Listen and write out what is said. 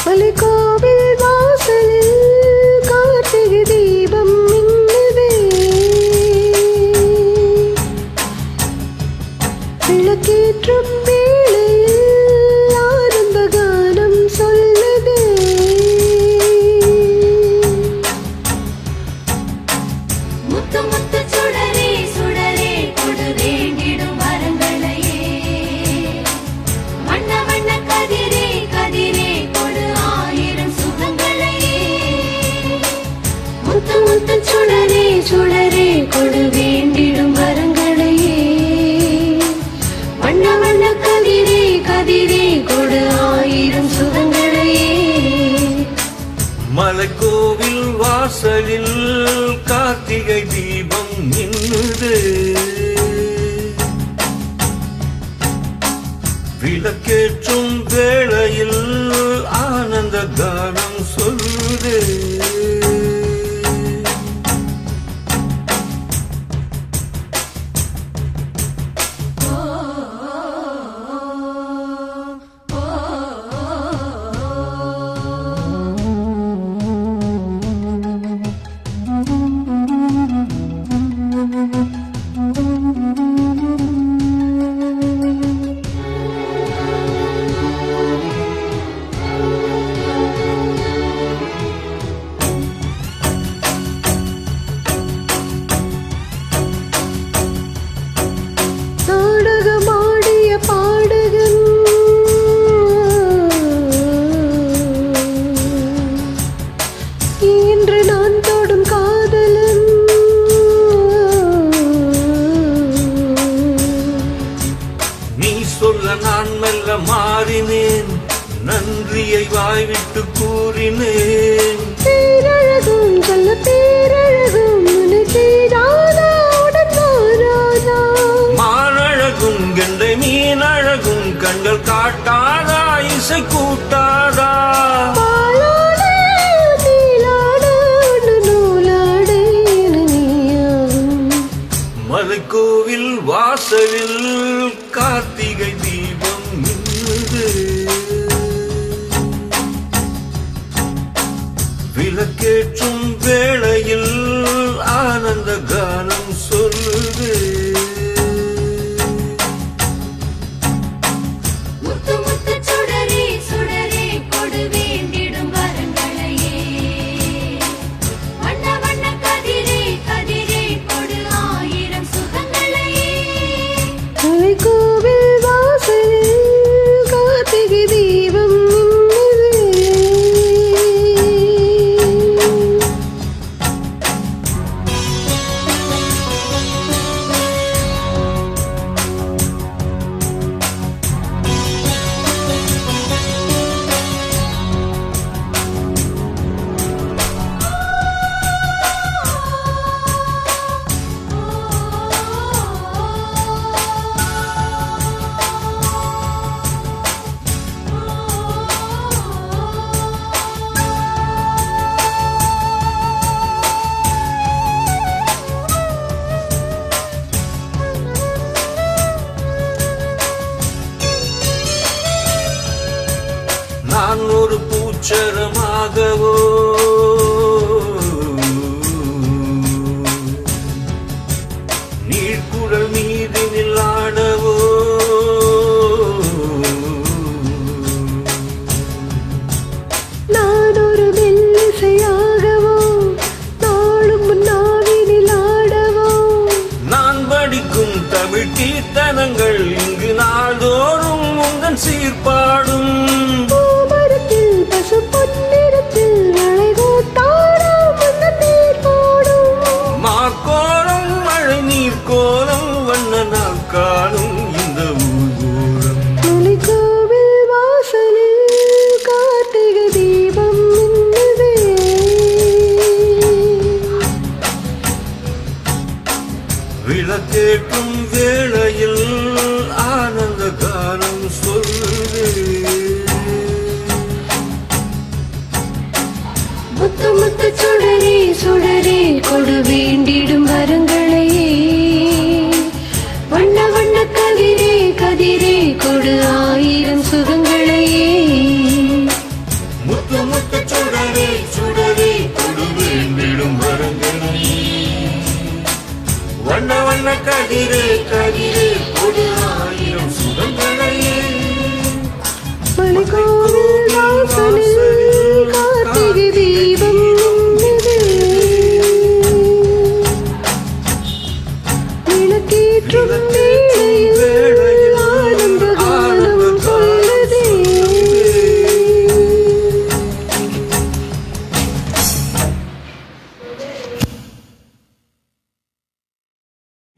மலைக்கோவில் வாசலில் கார்த்திகை தீபம் மின்னுதே. விளக்கேற்றும் வேளையில் ஆனந்த கானம் சொல்லுதே. முத்து முத்து சுடரே சுடரே கொடு வேண்டிடும் வரங்களையே. வண்ண வண்ண கதிரே கதிரே கொடு ஆயிரம் சுகங்களையே. முத்து முத்து சுடரே சுடரே கொடு வேண்டிடும் வரங்களையே. வண்ண வண்ண கதிரே கதிரே கொடு ஆயிரம் சுகங்களையே. மலைக்கோவில் வாசலில் கார்த்திகை தீபம் மின்னுது. விளக்கேற்றும் வேளையில் ஆனந்த கானம் சொல்லுது. நாடகமாடிய பாடகன் இன்று நான் தொடும் காதலன். நீ சொல்ல நான் மெல்ல மாறினேன், நன்றியை வாய்விட்டு கூறினேன். பேரழகும் சொல்ல பேரழகும் உன்னை செய்தாதா உடன் மாறாதா. மானழகும் கெண்டை மீனழகும் கண்கள் காட்டாதா இசை கூட்டாதா. பாலாட நீலாட உன் நூலாட என நீயாகும். மலைக்கோவில் வாசலில் கார்த்திகை தீபம் மின்னுது. விளக்கேற்றும் வேளையில் ஆனந்த கானம் சொல்லுது. முத்து முத்து சுடரே சுடரே கொடு வேண்டிடும் வரங்களையே. வண்ண வண்ண கதிரே கதிரே கொடு ஆயிரம் சுகங்களையே. மலைக்கோவில் வாசலில் கார்த்திகை தீபம் மின்னுதே. நான் ஒரு பூச்சரமாகவோ நீழ்குழல் மீது நில்லாடவோ. நான் ஒரு மெல்லிசையாகவோ நாளும் நாவினில் ஆடவோ. நான் படிக்கும் தமிழ் கீர்த்தனங்கள் இங்கு நாள்தோறும் உங்கள் சீர்பாடும். பூமரத்தில் பசு பொன்னிறத்தில் மழை கூத்தாடும் அந்த நீர் போடும். மாக்கோலம் மழை நீர் கோலம் வண்ண நாள் காணும் இந்த ஊர்கோலம். மலைக்கோவில் வாசலில் கார்த்திகை தீபம் மின்னுதே. விளக்கேற்றும் வேளையில் ஆனந்த கானம் சொல்லுது. முத்து முத்து சுடரே சுடரே கொடு வேண்டிடும் வரங்களையே. வண்ண வண்ண கதிரே கதிரே கொடு